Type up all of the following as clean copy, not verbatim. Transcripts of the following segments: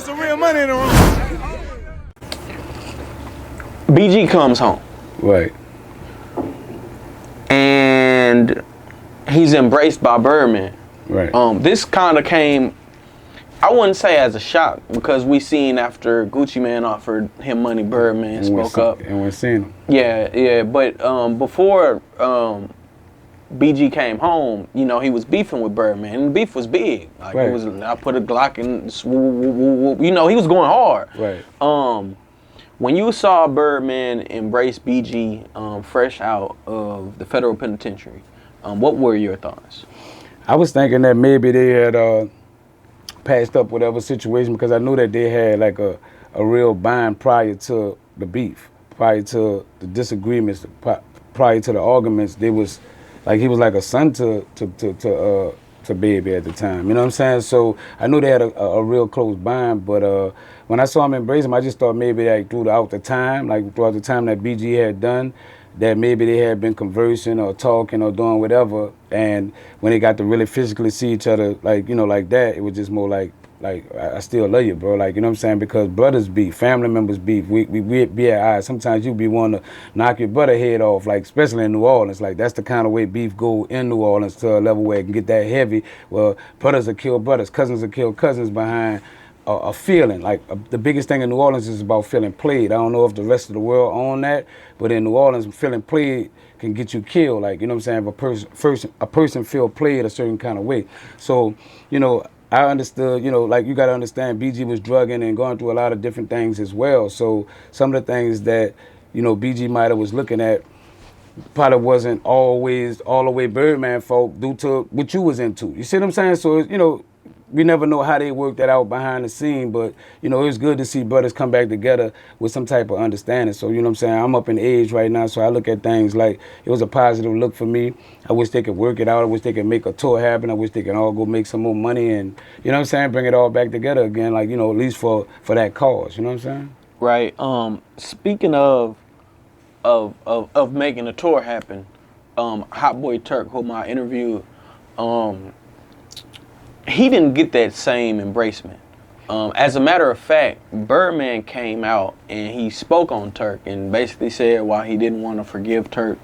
There's some real money in the room. BG comes home. Right. And he's embraced by Birdman. Right. This kind of came, I wouldn't say as a shock, because we seen after Gucci Mane offered him money, Birdman spoke up. And we're seeing him. Yeah, but before BG came home, you know, he was beefing with Birdman, and the beef was big. Like, right. it was, I put a Glock in, you know, he was going hard. Right. When you saw Birdman embrace BG fresh out of the federal penitentiary, what were your thoughts? I was thinking that maybe they had patched up whatever situation, because I knew that they had like a real bind prior to the beef, prior to the disagreements, prior to the arguments. They was like, he was like a son to Baby at the time. You know what I'm saying? So I knew they had a real close bind, but when I saw him embrace him, I just thought maybe like throughout the time that BG had done, that maybe they had been conversing or talking or doing whatever, and when they got to really physically see each other, like, you know, like that, it was just more like I still love you, bro. Like, you know what I'm saying? Because brothers beef, family members beef. We be at odds. Sometimes you be wanting to knock your brother head off, like, especially in New Orleans. Like, that's the kind of way beef go in New Orleans, to a level where it can get that heavy. Well, brothers will kill brothers, cousins will kill cousins behind a feeling. Like, the biggest thing in New Orleans is about feeling played. I don't know if the rest of the world own that, but in New Orleans, feeling played can get you killed. Like, you know what I'm saying? If a person feel played a certain kind of way. So, you know, I understood, you know, like, you got to understand, BG was drugging and going through a lot of different things as well. So some of the things that, you know, BG might have was looking at probably wasn't always all the way Birdman fault due to what you was into. You see what I'm saying? So, you know, we never know how they worked that out behind the scene, but, you know, it was good to see brothers come back together with some type of understanding. So, you know what I'm saying? I'm up in age right now, so I look at things like it was a positive look for me. I wish they could work it out. I wish they could make a tour happen. I wish they could all go make some more money and, you know what I'm saying, bring it all back together again, like, you know, at least for that cause. You know what I'm saying? Right. Speaking of making a tour happen, Hot Boy Turk, whom I interviewed, he didn't get that same embracement. As a matter of fact, Birdman came out and he spoke on Turk and basically said why he didn't want to forgive Turk,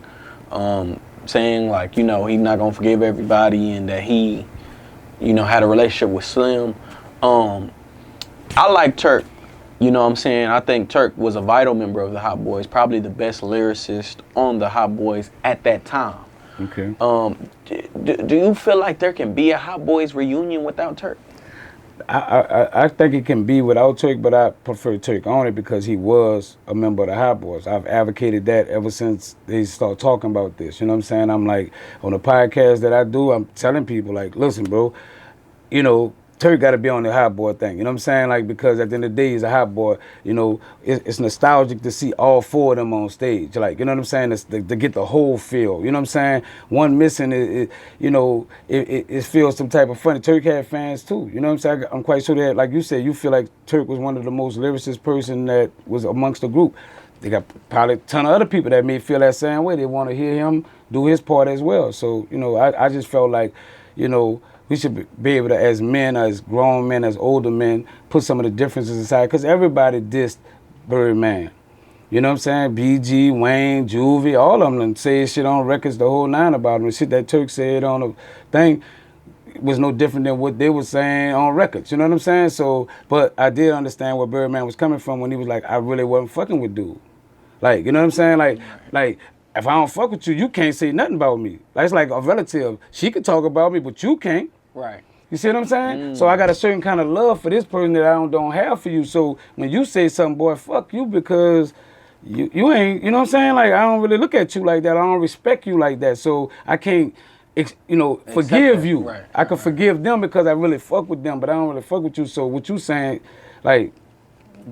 saying, like, you know, he's not going to forgive everybody, and that he, you know, had a relationship with Slim. I like Turk, you know what I'm saying? I think Turk was a vital member of the Hot Boys, probably the best lyricist on the Hot Boys at that time. Okay. Do you feel like there can be a Hot Boys reunion without Turk? I think it can be without Turk, but I prefer Turk only because he was a member of the Hot Boys. I've advocated that ever since they start talking about this. You know what I'm saying? I'm like, on the podcast that I do, I'm telling people, like, listen, bro, you know, Turk got to be on the Hot Boy thing. You know what I'm saying? Like, because at the end of the day, he's a Hot Boy. You know, it's nostalgic to see all four of them on stage. Like, you know what I'm saying? To get the whole feel. You know what I'm saying? One missing, you know, it feels some type of funny. Turk had fans too. You know what I'm saying? I'm quite sure that, like you said, you feel like Turk was one of the most lyricist person that was amongst the group. They got probably a ton of other people that may feel that same way. They want to hear him do his part as well. So, you know, I just felt like, you know, we should be able to, as men, as grown men, as older men, put some of the differences aside. Because everybody dissed Birdman. You know what I'm saying? BG, Wayne, Juvie, all of them say shit on records, the whole nine about him. The shit that Turk said on the thing was no different than what they were saying on records. You know what I'm saying? So, but I did understand where Birdman was coming from when he was like, I really wasn't fucking with dude. Like, you know what I'm saying? Like, if I don't fuck with you, you can't say nothing about me. Like, it's like a relative. She could talk about me, but you can't. Right. You see what I'm saying? So I got a certain kind of love for this person that I don't have for you. So when you say something, boy, fuck you, because you ain't, you know what I'm saying? Like, I don't really look at you like that. I don't respect you like that. So I can't, you know, forgive you. Right. I can forgive them because I really fuck with them, but I don't really fuck with you. So what you saying, like,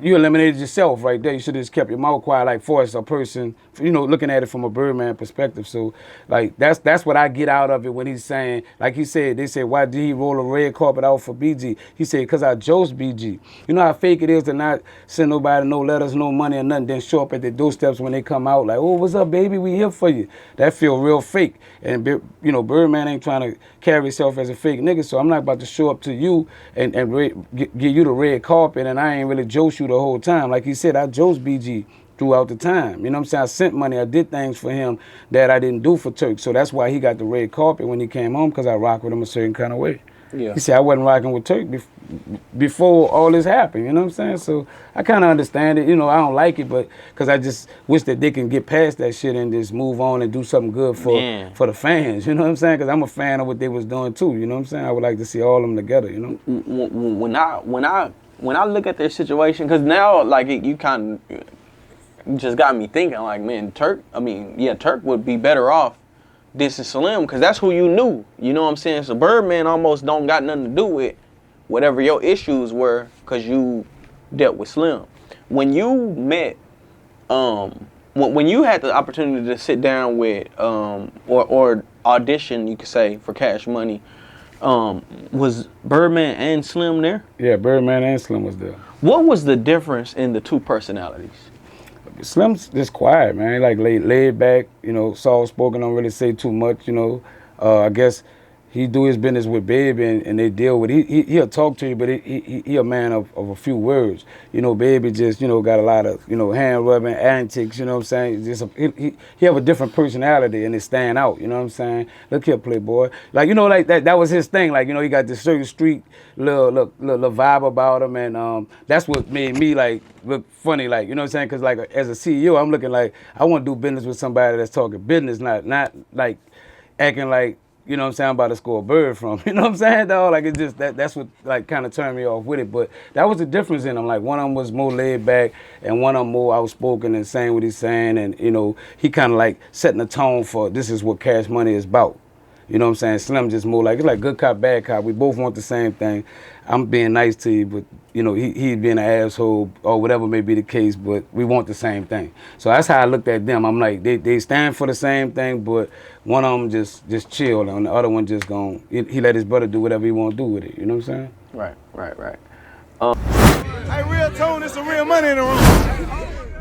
you eliminated yourself right there. You should have just kept your mouth quiet, like forced a person, you know, looking at it from a Birdman perspective. So, like, that's what I get out of it when he's saying, like he said, they said, why did he roll a red carpet out for BG? He said, because I chose BG. You know how fake it is to not send nobody no letters, no money or nothing, then show up at the doorsteps when they come out, like, oh, what's up, baby? We here for you. That feel real fake. And, you know, Birdman ain't trying to carry himself as a fake nigga, so I'm not about to show up to you and give you the red carpet, and I ain't really joked you the whole time. Like he said, I joked BG throughout the time. You know what I'm saying? I sent money, I did things for him that I didn't do for Turk. So that's why he got the red carpet when he came home, because I rock with him a certain kind of way. Yeah. He said I wasn't rocking with Turk before all this happened, you know what I'm saying? So I kind of understand it. You know, I don't like it, but because I just wish that they can get past that shit and just move on and do something good for the fans, you know what I'm saying? Because I'm a fan of what they was doing too, you know what I'm saying? I would like to see all of them together, you know? When I look at their situation, because now, like, you kind of just got me thinking, like, man, Turk would be better off dissing Slim, because that's who you knew, you know what I'm saying? So Birdman almost don't got nothing to do with whatever your issues were, because you dealt with Slim. When you met, when you had the opportunity to sit down with, or audition, you could say, for Cash Money, was Birdman and Slim there? Yeah, Birdman and Slim was there. What was the difference in the two personalities? Slim's just quiet, man. Like laid back, you know, soft spoken, don't really say too much, you know. I guess he do his business with Baby and they deal with it. He'll talk to you, but he a man of a few words. You know, Baby just, you know, got a lot of, you know, hand rubbing antics, you know what I'm saying? Just he have a different personality and it stand out, you know what I'm saying? Look here, Playboy. Like, you know, like that was his thing. Like, you know, he got this certain street little vibe about him, and that's what made me like look funny, like, you know what I'm saying? Because like as a CEO, I'm looking like I want to do business with somebody that's talking business, not like acting like, you know what I'm saying, I'm about to score a bird from. You know what I'm saying, dog? Like, it's just that's what like kind of turned me off with it. But that was the difference in them. Like, one of them was more laid back and one of them more outspoken and saying what he's saying, and, you know, he kind of like setting the tone for this is what Cash Money is about. You know what I'm saying? Slim just more like, it's like good cop, bad cop. We both want the same thing. I'm being nice to you, but, you know, he being an asshole or whatever may be the case, but we want the same thing. So that's how I looked at them. I'm like, they stand for the same thing, but one of them just chill, and the other one just gone. He let his brother do whatever he want to do with it. You know what I'm saying? Right. Hey, RealToon, it's some real money in the room.